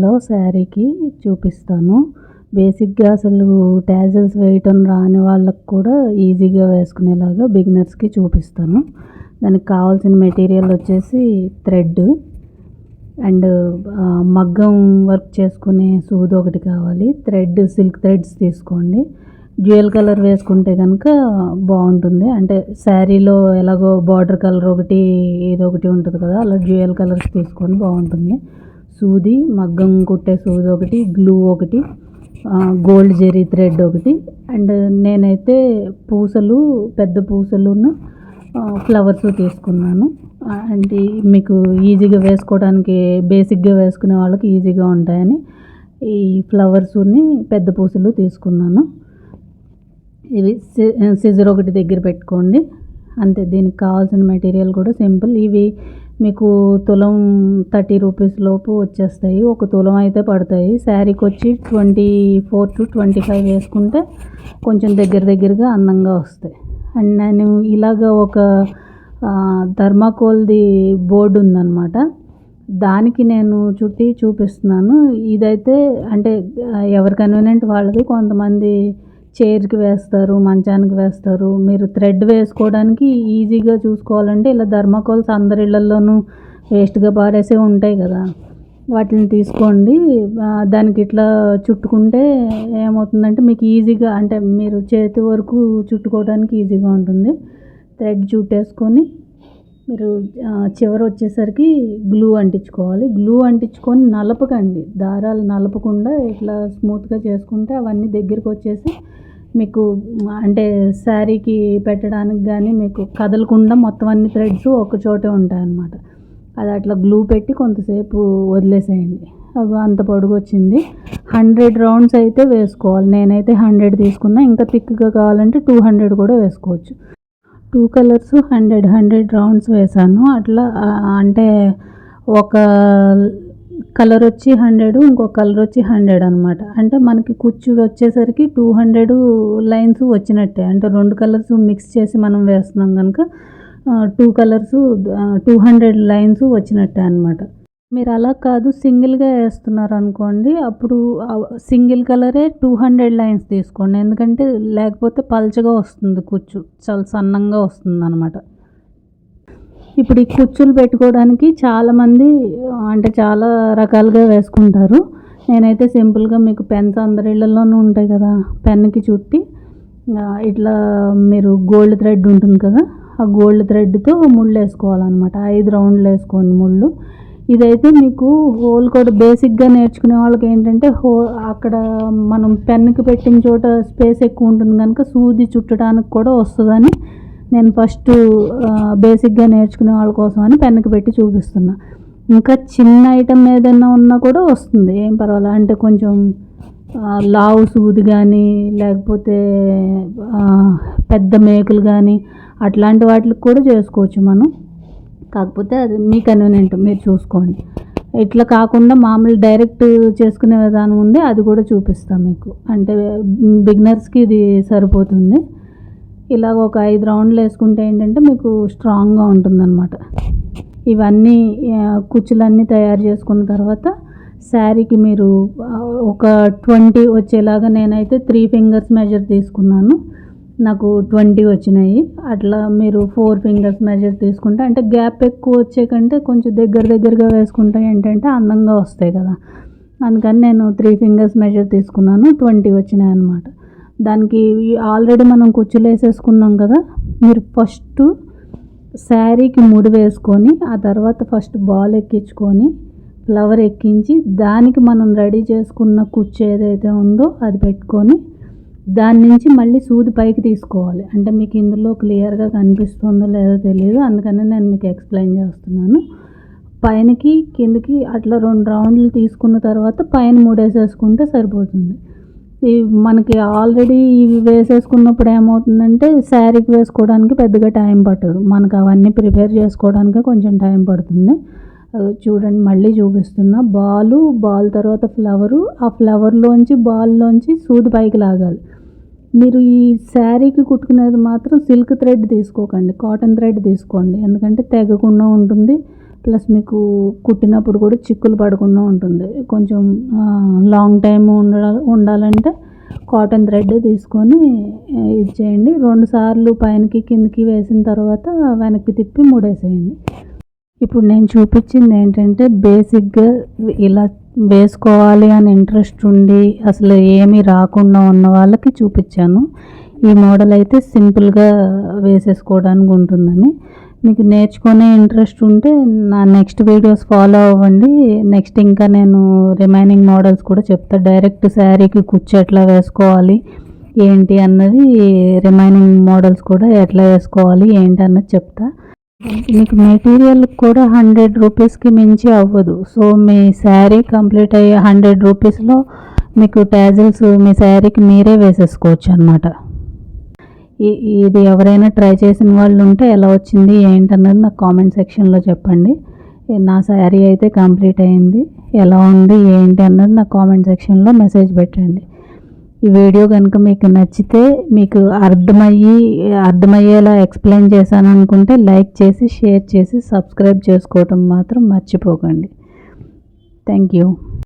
వేసుకోవాలో శారీకి చూపిస్తాను. బేసిక్‌గా అసలు టాజిల్స్ వేయటం రాని వాళ్ళకి కూడా ఈజీగా వేసుకునేలాగా బిగినర్స్‌కి చూపిస్తాను. దానికి కావాల్సిన మెటీరియల్ వచ్చేసి థ్రెడ్ అండ్ మగ్గం వర్క్ చేసుకునే సూది ఒకటి కావాలి. థ్రెడ్ సిల్క్ థ్రెడ్స్ తీసుకోండి. డ్యూయల్ కలర్ వేసుకుంటే కనుక బాగుంటుంది. అంటే శారీలో ఎలాగో బార్డర్ కలర్ ఒకటి ఇదొకటి ఉంటుంది కదా, అలా డ్యూయల్ కలర్స్ తీసుకోండి బాగుంటుంది. సూది, మగ్గం కుట్టే సూది ఒకటి, గ్లూ ఒకటి, గోల్డ్ జెరీ థ్రెడ్ ఒకటి, అండ్ నేనైతే పూసలు, పెద్ద పూసలును ఫ్లవర్స్ తీసుకున్నాను. అంటే మీకు ఈజీగా వేసుకోవడానికి, బేసిక్గా వేసుకునే వాళ్ళకి ఈజీగా ఉంటాయని ఈ ఫ్లవర్స్ని పెద్ద పూసలు తీసుకున్నాను. ఇవి సిజర్ ఒకటి దగ్గర పెట్టుకోండి. అంతే. దీనికి కావాల్సిన మెటీరియల్ కూడా సింపుల్. ఇవి మీకు తులం 30 రూపీస్ లోపు వచ్చేస్తాయి. ఒక తులం అయితే పడతాయి. శారీకి వచ్చి 24 to 25 వేసుకుంటే కొంచెం దగ్గరగా అందంగా వస్తాయి. అండ్ నేను ఇలాగ ఒక థర్మాకోల్ది బోర్డు ఉందన్నమాట. దానికి నేను చుట్టి చూపిస్తున్నాను. ఇదైతే అంటే ఎవరి కన్వీనియంట్ వాళ్ళది. కొంతమంది చైర్కి వేస్తారు, మంచానికి వేస్తారు. మీరు థ్రెడ్ వేసుకోవడానికి ఈజీగా చూసుకోవాలంటే ఇలా థర్మాకోల్స్ అందరి ఇళ్లలోనూ వేస్ట్గా పారేసే ఉంటాయి కదా, వాటిని తీసుకోండి. దానికి ఇట్లా చుట్టుకుంటే ఏమవుతుందంటే మీకు ఈజీగా, అంటే మీరు చేతి వరకు చుట్టుకోవడానికి ఈజీగా ఉంటుంది. థ్రెడ్ చుట్టేసుకొని మీరు చివర వచ్చేసరికి గ్లూ అంటించుకోవాలి. గ్లూ అంటించుకొని నలపకండి, దారాలు నలపకుండా ఇట్లా స్మూత్గా చేసుకుంటే అవన్నీ దగ్గరికి వచ్చేసి మీకు అంటే శారీకి పెట్టడానికి కానీ మీకు కదలకుండా మొత్తం అన్ని థ్రెడ్స్ ఒక చోటే ఉంటాయన్నమాట. అది అట్లా గ్లూ పెట్టి కొంతసేపు వదిలేసేయండి. అది అంత పొడుగు వచ్చింది. 100 రౌండ్స్ అయితే వేసుకోవాలి. నేనైతే 100 తీసుకున్నా. ఇంకా థిక్గా కావాలంటే 200 కూడా వేసుకోవచ్చు. 2 కలర్స్ 100 రౌండ్స్ వేసాను. అట్లా అంటే ఒక కలర్ వచ్చి 100, ఇంకో కలర్ వచ్చి 100 అనమాట. అంటే మనకి కుచ్చు వచ్చేసరికి 200 లైన్స్ వచ్చినట్టే. అంటే 2 కలర్స్ మిక్స్ చేసి మనం వేస్తున్నాం కనుక 2 కలర్స్ 200 లైన్స్ వచ్చినట్టే అనమాట. మీరు అలా కాదు, సింగిల్గా వేస్తున్నారు అనుకోండి, అప్పుడు సింగిల్ కలరే 200 లైన్స్ తీసుకోండి. ఎందుకంటే లేకపోతే పల్చగా వస్తుంది కుచ్చు, చాలా సన్నంగా వస్తుంది అనమాట. ఇప్పుడు ఈ కుచ్చులు పెట్టుకోవడానికి చాలామంది అంటే చాలా రకాలుగా వేసుకుంటారు. నేనైతే సింపుల్గా, మీకు పెన్స్ అందరి ఇళ్ళల్లోనూ ఉంటాయి కదా, పెన్కి చుట్టి ఇట్లా మీరు గోల్డ్ థ్రెడ్ ఉంటుంది కదా, ఆ గోల్డ్ థ్రెడ్తో ముళ్ళు వేసుకోవాలన్నమాట. 5 రౌండ్లు వేసుకోండి ముళ్ళు. ఇదైతే మీకు హోల్ కూడా బేసిక్గా నేర్చుకునే వాళ్ళకి ఏంటంటే అక్కడ మనం పెన్నుకి పెట్టిన చోట స్పేస్ ఎక్కువ ఉంటుంది కనుక సూది చుట్టడానికి కూడా వస్తుందని నేను ఫస్ట్ బేసిక్గా నేర్చుకునే వాళ్ళ కోసం అని పెన్నుకి పెట్టి చూపిస్తున్నా. ఇంకా చిన్న ఐటమ్ ఏదైనా ఉన్నా కూడా వస్తుంది, ఏం పర్వాలేదు. అంటే కొంచెం లావు సూది కానీ లేకపోతే పెద్ద మేకులు కానీ అట్లాంటి వాటికి కూడా చేసుకోవచ్చు మనం. కాకపోతే అది మీ కన్వీనియంట్, మీరు చూసుకోండి. ఇట్లా కాకుండా మామూలు డైరెక్ట్ చేసుకునే విధానం ఉంది, అది కూడా చూపిస్తాను మీకు. అంటే బిగినర్స్కి ఇది సరిపోతుంది. ఇలాగ ఒక 5 రౌండ్లు వేసుకుంటే ఏంటంటే మీకు స్ట్రాంగ్గా ఉంటుందన్నమాట. ఇవన్నీ కుచ్చులన్నీ తయారు చేసుకున్న తర్వాత శారీకి మీరు ఒక 20 వచ్చేలాగా, నేనైతే 3 ఫింగర్స్ మెజర్ తీసుకున్నాను, నాకు 20 వచ్చినాయి. అట్లా మీరు 4 ఫింగర్స్ మెజర్ తీసుకుంటే, అంటే గ్యాప్ ఎక్కువ వచ్చే కంటే కొంచెం దగ్గరగా వేసుకుంటే ఏంటంటే అందంగా వస్తాయి కదా, అందుకని నేను 3 ఫింగర్స్ మెజర్ తీసుకున్నాను. 20 వచ్చినాయి అన్నమాట. దానికి ఆల్రెడీ మనం కుచ్చులు వేసేసుకున్నాం కదా, మీరు ఫస్ట్ శారీకి ముడి వేసుకొని ఆ తర్వాత ఫస్ట్ బాల్ ఎక్కించుకొని ఫ్లవర్ ఎక్కించి దానికి మనం రెడీ చేసుకున్న కుచ్చు ఏదైతే ఉందో అది పెట్టుకొని దాని నుంచి మళ్ళీ సూది పైకి తీసుకోవాలి. అంటే మీకు ఇందులో క్లియర్గా కనిపిస్తుందో లేదో తెలియదు, అందుకని నేను మీకు ఎక్స్ప్లెయిన్ చేస్తున్నాను. పైనకి కిందకి అట్లా 2 రౌండ్లు తీసుకున్న తర్వాత పైన ముడేసేసుకుంటే సరిపోతుంది. మనకి ఆల్రెడీ ఇవి వేసేసుకున్నప్పుడు ఏమవుతుందంటే శారీకి వేసుకోవడానికి పెద్దగా టైం పట్టదు, మనకు అవన్నీ ప్రిపేర్ చేసుకోవడానికి కొంచెం టైం పడుతుంది. చూడండి, మళ్ళీ చూపిస్తున్నా. బాల్ తర్వాత ఫ్లవరు, ఆ ఫ్లవర్లోంచి బాల్లోంచి సూది పైకి లాగాలి. మీరు ఈ శారీకి కుట్టుకునేది మాత్రం సిల్క్ థ్రెడ్ తీసుకోకండి, కాటన్ థ్రెడ్ తీసుకోండి. ఎందుకంటే తెగకుండా ఉంటుంది, ప్లస్ మీకు కుట్టినప్పుడు కూడా చిక్కులు పడకుండా ఉంటుంది. కొంచెం లాంగ్ టైం ఉండాలంటే కాటన్ థ్రెడ్ తీసుకొని ఇచ్చేయండి. 2 సార్లు పైనకి కిందకి వేసిన తర్వాత వెనక్కి తిప్పి ముడేసేయండి. ఇప్పుడు నేను చూపించింది ఏంటంటే బేసిక్గా ఇలా వేసుకోవాలి అని ఇంట్రెస్ట్ ఉండి అసలు ఏమీ రాకుండా ఉన్న వాళ్ళకి చూపించాను. ఈ మోడల్ అయితే సింపుల్గా వేసేసుకోవడానికి ఉంటుందని. మీకు నేర్చుకునే ఇంట్రెస్ట్ ఉంటే నా నెక్స్ట్ వీడియోస్ ఫాలో అవ్వండి. నెక్స్ట్ ఇంకా నేను రిమైనింగ్ మోడల్స్ కూడా చెప్తా. డైరెక్ట్ శారీకి కుచ్చు ఎట్లా వేసుకోవాలి ఏంటి అన్నది, రిమైనింగ్ మోడల్స్ కూడా ఎట్లా వేసుకోవాలి ఏంటి అన్నది చెప్తా. మీకు మెటీరియల్ కూడా 100 రూపీస్కి మించి అవ్వదు. సో మీ శారీ కంప్లీట్ అయ్యే 100 రూపీస్లో మీకు ట్యాజిల్స్ మీ శారీకి మీరే వేసేసుకోవచ్చు అన్నమాట. ఇది ఎవరైనా ట్రై చేసిన వాళ్ళు ఉంటే ఎలా వచ్చింది ఏంటన్నది నాకు కామెంట్ సెక్షన్లో చెప్పండి. నా శారీ అయితే కంప్లీట్ అయింది, ఎలా ఉంది ఏంటి అన్నది నాకు కామెంట్ సెక్షన్లో మెసేజ్ పెట్టండి. ఈ వీడియో కనుక మీకు నచ్చితే, మీకు అర్థమయ్యేలా ఎక్స్ప్లెయిన్ చేశాను అనుకుంటే లైక్ చేసి, షేర్ చేసి, సబ్స్క్రైబ్ చేసుకోవటం మాత్రం మర్చిపోకండి. Thank you.